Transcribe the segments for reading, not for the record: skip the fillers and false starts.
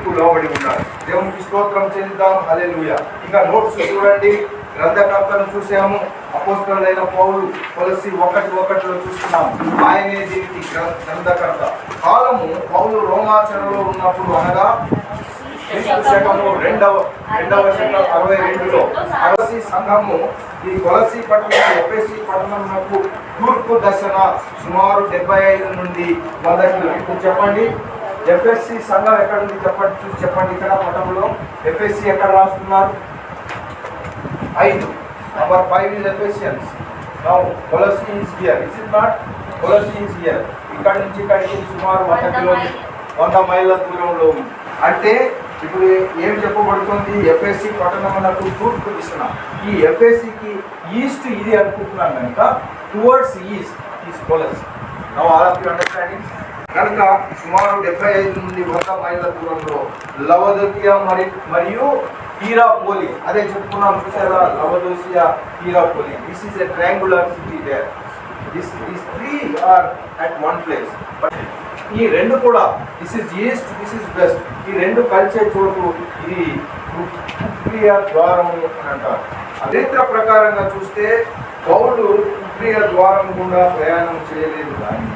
క్రీస్తుకు లోబడి ఉన్నారు. దేవునికి స్తోత్రం చెందుతాం. హల్లెలూయా. ఇంకా నోట్స్ చూడండి. గ్రంథకర్తను చూసాము, అపోస్తలుడైన పౌలు. కొలస్సీ 1:1 చూస్తున్నాము. ఆయనే దీనికి గ్రంథకర్త. కాలము పౌలు రోమాచరణలో ఉన్నప్పుడు, అనగా క్రీస్తు శకము రెండవ శకం 62లో కొలస్సీ సంఘము ఈ కొలస్సీ పట్టణం ఎఫెసీ పట్టణంకు తూర్పు దశన సుమారు 75 నుండి 100 కిలోమీటర్లు. చెప్పండి, ఎఫ్ఎస్సి సంఘం ఎక్కడ ఉంది చెప్పండి, చూసి చెప్పండి. ఇక్కడ పట్టణంలో ఎఫ్ఎస్సి ఎక్కడ రాస్తున్నారు? 5. Number 5 is Ephesians. Now Colossians is here. Is it not? Colossians is here. ఇక్కడ నుంచి ఇక్కడికి సుమారు 100 మైళ్ళ దూరంలో ఉంది. అంటే ఇప్పుడు ఏం చెప్పబడుతుంది? ఎఫ్ఎస్సి పట్టణమునకు తూర్పు దిశన. ఈ ఎఫ్ఎస్సికి ఈస్ట్ ఇది అనుకుంటున్నాను కనుక towards east is Colossae. Now all of you understanding. కనుక సుమారు 75 నుండి 100 మైళ్ళ దూరంలో లవదోకియా మరియు హీరాపోలి, అదే చెప్పుకున్నాం చూసారా, Laodicea, Hierapolis. This is a triangular city there. These three are at one place. But ఈ రెండు కూడా, this is east, this is west, ఈ రెండు కలిసే చోటు ఇది ఉప్రియ ద్వారము అని అంటారు. చరిత్ర ప్రకారంగా చూస్తే పౌలు ఉప్రియ ద్వారం గుండా ప్రయాణం చేయలేదు. కానీ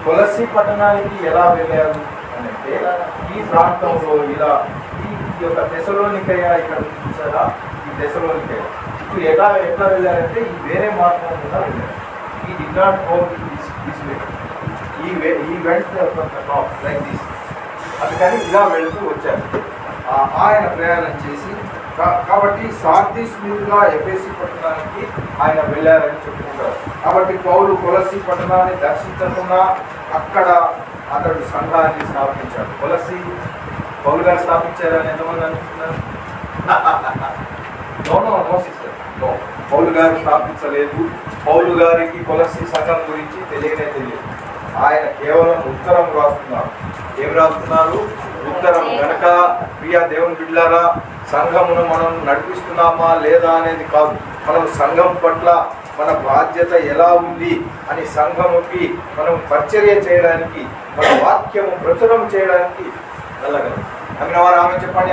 కొలస్సీ పట్టణానికి ఎలా వెళ్ళారు అంటే ఈ ప్రాంతంలో ఇలా ఈ యొక్క దశలోనికయ ఇక్కడ చూసారా, ఈ దశలోనికయ ఇప్పుడు ఎట్లా వెళ్ళారంటే ఈ వేరే మార్గం కూడా వెళ్ళారు. He did not go this way, he went from the top like this. అందుకని ఇలా వెళుతూ వచ్చారు. ఆయన ప్రయాణం చేసి, కాబట్టి సార్దీస్ మీదుగా ఎఫెసీ పట్టణానికి ఆయన వెళ్ళారని చెప్పుకుంటారు. కాబట్టి పౌలు కొలస్సీ పట్టణాన్ని దర్శించకుండా అక్కడ అతడు సంఘాన్ని స్థాపించాడు. కొలస్సీ పౌలు గారు స్థాపించారని ఎంతమంది అనుకుంటున్నారు? నో సిస్టర్, నో, పౌలు గారు స్థాపించలేదు. పౌలు గారికి కొలస్సీ సంఘం గురించి తెలియదు. ఆయన కేవలం ఉత్తరం రాస్తున్నారు. ఏం రాస్తున్నారు? ఉత్తరం. కనుక ప్రియ దేవుని బిడ్డలారా, సంఘమును మనం నడిపిస్తున్నామా లేదా అనేది కాదు, మనం సంఘం పట్ల మన బాధ్యత ఎలా ఉంది అని సంఘముకి మనం పరిచర్య చేయడానికి, మన వాక్యము ప్రచురం చేయడానికి వెళ్ళగలం. నమ్మినవారు ఆమె చెప్పండి.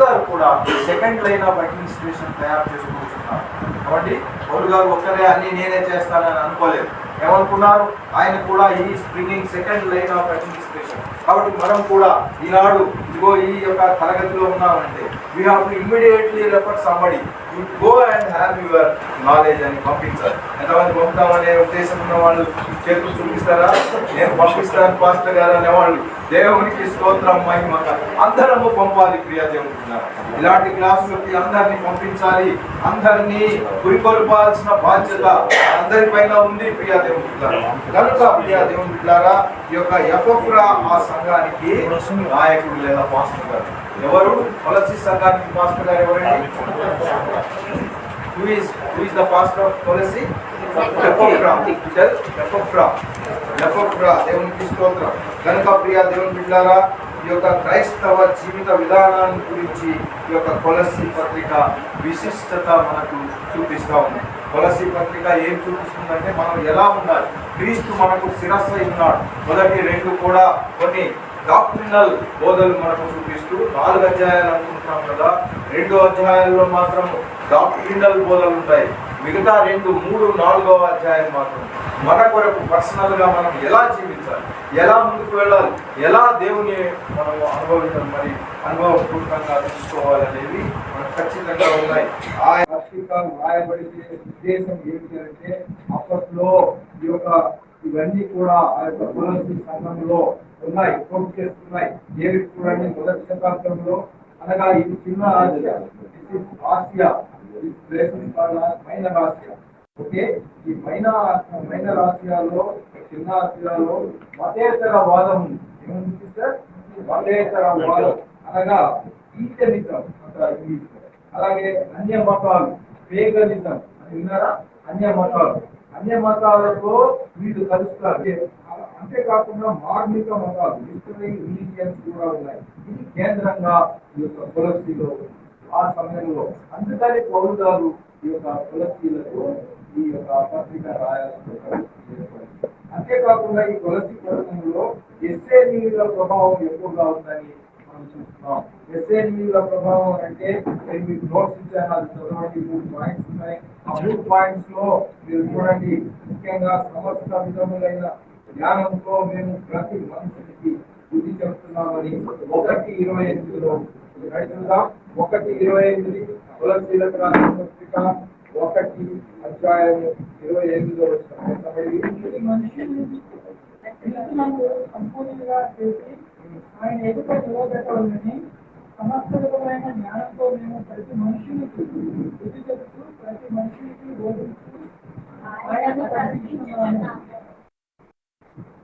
గారు కూడా సెకండ్ లైన్ ఆఫ్ అడ్మినిస్ట్రేషన్ తయారు చేసుకుంటున్నారు. కాబట్టి పౌలు గారు ఒక్కరే అన్ని నేనే చేస్తానని అనుకోలేదు. ఏమనుకున్నారు? ఆయన కూడా ఈ springing second line of administration. కాబట్టి మనం కూడా ఈనాడు ఇదిగో ఈ యొక్క తరగతిలో ఉన్నామంటే we have to immediately refer somebody, you go and have your knowledge అని పంపించాలి. ఎంతమంది పంపుతామనే ఉద్దేశం ఉన్న వాళ్ళు చేతులు చూపిస్తారా? నేను పంపిస్తాను పాస్టర్ గారు అనేవాళ్ళు దేవునికి స్తోత్రం, మహిమ. అందరము పంపాలి ప్రియా దేవునికి. ఇలాంటి క్లాసులకి అందరినీ పంపించాలి. అందరినీ పురికొల్పాల్సిన బాధ్యత అందరిపైన ఉంది ప్రియా దేవుని బిడ్డలారా. కనుక ప్రియా దేవుని బిడ్డలారా, ఈ యొక్క ఎఫ్ఎఫ్రా ఆ సంఘానికి నాయకుడు లేదా పాస్టర్ గారు. ఎవరు? కొలస్సీ సంఘానికి పాస్టర్ గారు ఎవరండి? Who is the pastor of Colossians? ఎఫ్ఎఫ్రా. దేవునికి స్తోత్రం. కనుక ప్రియా దేవుని బిడ్డలారా, ఈ యొక్క క్రైస్తవ జీవిత విధానాన్ని గురించి ఈ యొక్క కొలస్సీ పత్రిక విశిష్టత మనకు చూపిస్తూ ఉంది. కొలస్సీ పత్రిక ఏం చూపిస్తుందంటే మనం ఎలా ఉండాలి. క్రీస్తు మనకు శిరస్సు అయి ఉన్నాడు. మొదటి 2 కూడా కొన్ని డాక్ట్రినల్ బోధలు మనకు చూపిస్తూ 4 అధ్యాయాలు అనుకుంటున్నాం కదా, 2వ అధ్యాయాల్లో మాత్రం డాక్ట్రినల్ బోధలు ఉంటాయి. మిగతా 2, 3, 4వ అధ్యాయం మాత్రం మన కొరకు పర్సనల్గా మనం ఎలా జీవించాలి, ఎలా ముందుకు వెళ్ళాలి, ఎలా దేవుని మనం అనుభవపూర్వకంగా తెలుసుకోవాలనేవి మనకు ఖచ్చితంగా ఉన్నాయి. ఆ పత్రిక రాయబడితే ఉద్దేశం ఏమిటి అంటే అప్పట్లో ఈ యొక్క ఇవన్నీ కూడా ఆ యొక్క కొలస్సీ సంఘంలో ఉన్నాయి, కోట్ చేస్తున్నాయి. ఏవి చూడండి, మొదటి శతాబ్దంలో, అనగా ఇది చిన్న ఆసియా, మైనర్ ఆసియా. ఓకే, ఈ మైనర్ ఆసియాలో, చిన్న ఆసియాలో మతేతర వాదం ఏముంది సార్? మతేతర వాదం అనగా ఈథనిజం అంటారు ఇంగ్లీష్. అలాగే అన్య మతాలు, పేగనిజం అని విన్నారా? అన్య మతాలతో వీళ్ళు కలుస్తారు. అంతేకాకుండా మార్మిక మతాలు, రిలీజియన్స్ కూడా ఉన్నాయి. ఇది కేంద్రంగా ఈ యొక్క కొలస్సీలో ఆ సమయంలో. అందుకని పౌలు గారు ఈ యొక్క కొలస్సీలకు ఈ యొక్క పత్రిక రాయాల్సిన అంతేకాకుండా ఈ కొలసి పట్టణంలో ఎస్ఏనీల ప్రభావం ఎక్కువగా ఉందని మనం చూస్తున్నాం. ఎస్ఏనీల ప్రభావం అంటే నేను మీకు నోట్స్ ఇచ్చాను, అది చదవండి. 3 పాయింట్స్ ఉన్నాయి. ఆ 3 పాయింట్స్ లో మీరు చూడండి. ముఖ్యంగా సమస్త విధములైన జ్ఞానంతో మేము ప్రతి మనుషునికి బుద్ధి చెప్తున్నామని 1:28లో రైతులుగా 1:28 కొలసీలకు రాసిన పత్రిక 1:28 సంపూర్ణంగా చేసి ఆయన ఎదుట నిలబెట్టాలని సమస్త విధమైన జ్ఞానంతో మేము ప్రతి మనుషునికి బుద్ధి చెబుతూ ప్రతి మనుషునికి బోధిస్తూ ఆయన ప్రకటిస్తున్నాము.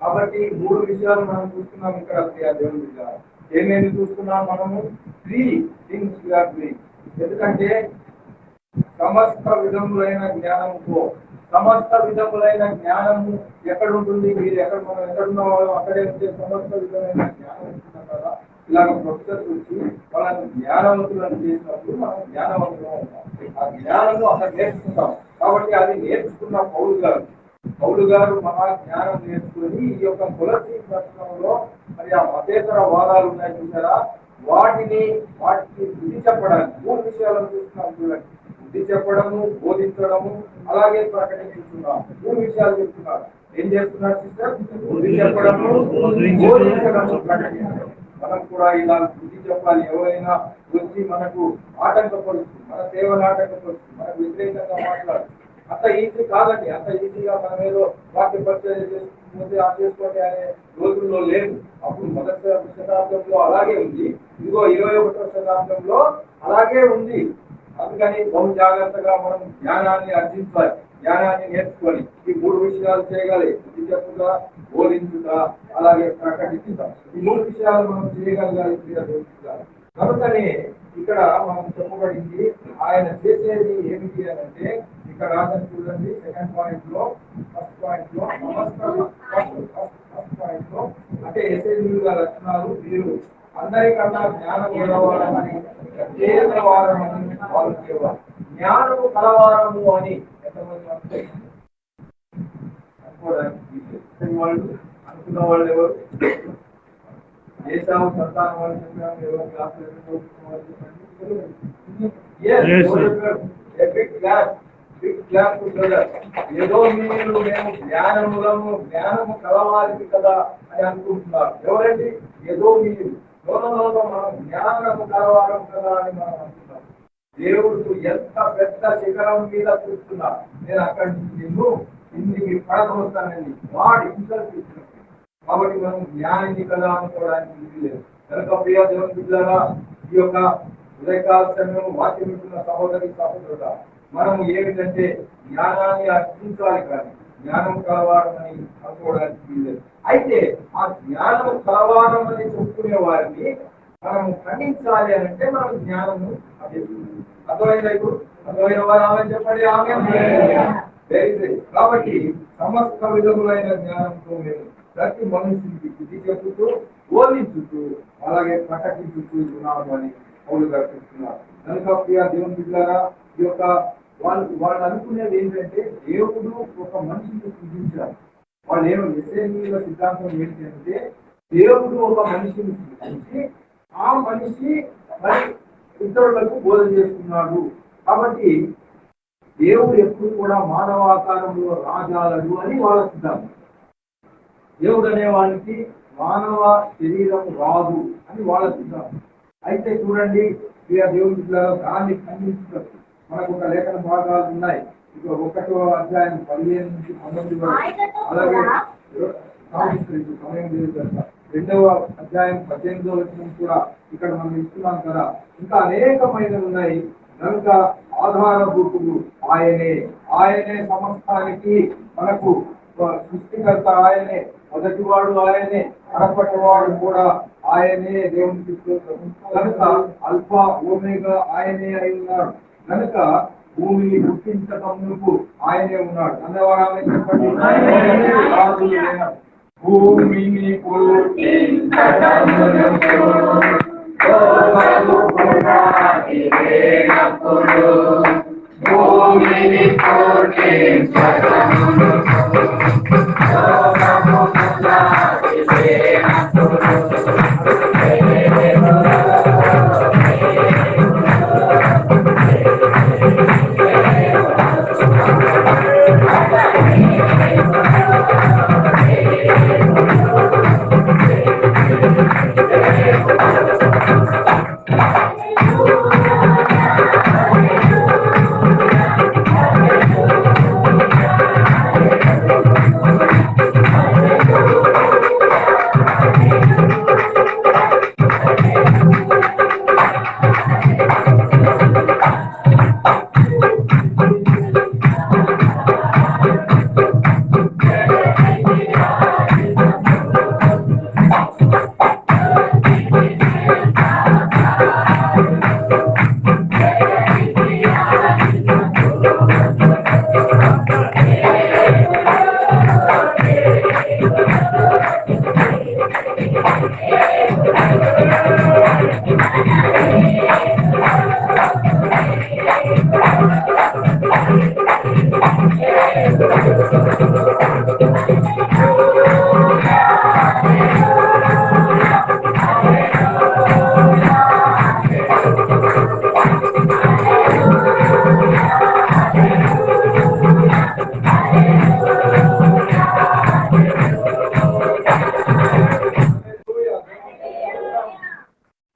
కాబట్టి 3 విషయాలు మనం చూస్తున్నాం ఇక్కడ. దేవుని విషయాలు ఏమేమి చూస్తున్నాం మనము? 3 things we are doing. ఎందుకంటే సమస్త విధములైన జ్ఞానంతో, సమస్త విధములైన జ్ఞానము ఎక్కడ ఉంటుంది? మీరు మనం ఎక్కడున్న వాళ్ళు అక్కడే ఉంటే సమస్త విధమైన జ్ఞానం ఉంటున్నాం కదా. ఇలాగ ప్రొఫెసర్స్ వచ్చి వాళ్ళని జ్ఞానవంతులను చేసినప్పుడు మనం జ్ఞానవంతులు ఉంటాం. ఆ జ్ఞానము అక్కడ నేర్చుకుంటాం. కాబట్టి అది నేర్చుకున్న పౌలు గారు మహా జ్ఞానం నేర్చుకుని ఈ యొక్క కొలసీ పట్టణంలో మరి ఆ మతేతర వాదాలు ఉన్నాయి చూసారా, వాటికి బుద్ధి చెప్పడానికి 3 విషయాలను చూస్తున్నాం. చూడండి, బుద్ధి చెప్పడము, బోధించడము, అలాగే ప్రకటించుతున్నాం. 3 విషయాలు చెప్తున్నారు. ఏం చేస్తున్నారు సిస్టర్? బుద్ధి చెప్పడము, బోధించడము, ప్రకటించడం. మనం కూడా ఇలా బుద్ధి చెప్పాలి. ఎవరైనా వచ్చి మనకు ఆటంకపరుస్తుంది, మన సేవలు ఆటంకపరుస్తుంది, మనకు వ్యతిరేకంగా మాట్లాడు, అంత ఈజీ కాదండి. అంత ఈజీగా మనం ఏదో వాక్య పరిచయం చేసుకోండి అనే రోజుల్లో లేదు. అప్పుడు మొదటి శతాబ్దంలో అలాగే ఉంది, ఇదిగో 21వ శతాబ్దంలో అలాగే ఉంది. అందుకని బహు జాగ్రత్తగా మనం జ్ఞానాన్ని అర్జించాలి, జ్ఞానాన్ని నేర్చుకొని ఈ 3 విషయాలు చేయగలి. బుద్ధి చెప్పుగా, బోధించుగా, అలాగే ప్రకటించుగా. ఈ 3 విషయాలు మనం చేయగలగాలి. కనుకనే ఇక్కడ మనం చెప్పబడింది ఆయన చేసేది ఏమిటి అని అంటే, ఇక్కడ రాదని చూడండి. ఫస్ట్ పాయింట్ లో అంటే ఎస్ఐల లక్షణాలు వీరు అందరికన్నా జ్ఞానం కలవారమని, వారమని వాళ్ళు చేయాలి. జ్ఞానము కలవారము అని ఎంతమంది అనుకోవడానికి వాళ్ళు అనుకున్న వాళ్ళు ఎవరు? దేశాలు సంతానం వాళ్ళు చెప్పాము. ఎవరు క్లాసులు ఏదో మీరు మేము జ్ఞానము కలవారికి కదా అని అనుకుంటున్నారు. ఎవరండి? ఏదో మీరు మనం జ్ఞానము కలవారం కదా అని మనం అనుకుంటున్నాం. దేవుడు ఎంత పెద్ద శిఖరం మీద చూస్తున్నారు. నేను అక్కడి నుంచి నిన్ను ఇంటికి పడదొస్తానండి వాడు ఇన్సల్ట్ ఇచ్చినప్పుడు. కాబట్టి మనం జ్ఞానాన్ని కదా అనుకోవడానికి ఇది లేదు. కనుక ప్రియ దేవుని బిడ్డలారా, ఈ యొక్క ఉదయకాల సమయం వాక్యం ఇస్తున్న సహోదరుడు మనము ఏమిటంటే జ్ఞానాన్ని అర్జించాలి, కానీ జ్ఞానం కలవారమని అనుకోవడానికి వీలేదు. అయితే ఆ జ్ఞానం కలవారమని చెప్పుకునే వారిని మనం ఖండించాలి అని అంటే మనం జ్ఞానము అర్థమైన వారు ఆమె చెప్పండి. ఆమె కాబట్టి సమస్త విధములైన జ్ఞానంతో మేము ప్రతి మనుషునికి బుద్ధి చెప్పుతూ, బోధించుతూ, అలాగే ప్రకటించుతూ ఉన్నాము అని పౌలు గారు చెప్తున్నారు. కనుక ప్రియ దేవుని బిడ్డలారా, ఈ యొక్క వాళ్ళు అనుకునేది ఏంటంటే దేవుడు ఒక మనిషిని సృష్టించారు. వాళ్ళు ఎస్ఐల సిద్ధాంతం ఏంటి అంటే, దేవుడు ఒక మనిషిని సృష్టించి ఆ మనిషి మరి ఇతరులకు బోధ చేస్తున్నాడు. కాబట్టి దేవుడు ఎప్పుడు కూడా మానవాకారంలో రాజాలడు అని వాళ్ళ సిద్ధాంతం. దేవుడు అనే వానికి మానవ శరీరం రాదు అని వాళ్ళ సిద్ధాంతం. అయితే చూడండి, దేవుడి దాన్ని ఖండిస్తారు. మనకు ఒక లేఖన భాగాలు ఉన్నాయి. ఇక 1వ అధ్యాయం 15 నుంచి 19 వరకు, అలాగే సమయం లేదు కదా 2వ అధ్యాయం 18వ వచనం కూడా ఇక్కడ మనం ఇస్తున్నాం కదా. ఇంకా అనేకమైనవి ఉన్నాయి. కనుక ఆధారభూతులు ఆయనే సమస్తానికి మనకు సృష్టికర్త ఆయనే, మొదటివాడు ఆయనే, కడపటివాడు కూడా ఆయనే. దేవునికి కనుక అల్ఫా ఓమేగా ఆయనే అయి ఉన్నాడు. కనుక భూమిని పుట్టించటందుకు ఆయనే ఉన్నాడు. అన్నవారు ఆమె చెప్పండి. భూమిని భూమిని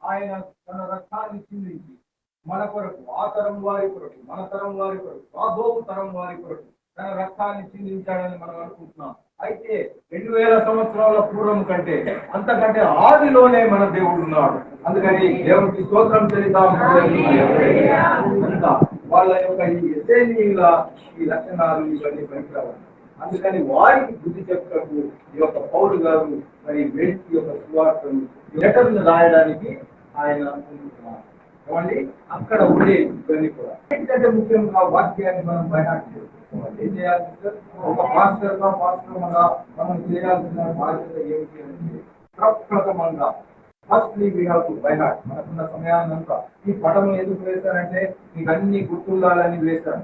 ఆయన తన రక్తాన్ని చిందించి మన కొరకు, ఆ తరం వారి కొరకు, మన తరం వారి కొరకు, రాబో తరం వారి కొరకు తన రక్తాన్ని చిందించాడని మనం అనుకుంటున్నాం. అయితే 2000 సంవత్సరాల పూర్వం కంటే, అంతకంటే ఆదిలోనే మన దేవుడు ఉన్నాడు. అందుకని దేవుడికి స్తోత్రం చెల్లిద్దాం. వాళ్ళ యొక్క ఈ ఎసేనీయుల ఈ లక్షణాలు ఇవన్నీ పనికిరావు. అందుకని వారికి బుద్ధి చెప్పుటకు ఈ యొక్క పౌలు గారు మరి వెళ్తి యొక్క సువార్తను లెటర్ను రాయడానికి ఆయన అనుకుంటున్నారు. ఏమండి, అక్కడ ఉండే ఇవన్నీ కూడా ఏంటంటే ముఖ్యంగా వాక్యాన్ని మనం బయట చేసుకోవాలి. ఏం చేయాలి? ఒక పాస్టర్గా మనం చేయాల్సిన బాధ్యత ఏమిటి అంటే ప్రప్రథమంగా firstly we have to buy heart. మనకున్న సమయాన్నంతా ఈ పటం ఎందుకు వేశారంటే మీకు అన్ని గుర్తుండాలని వేశారు.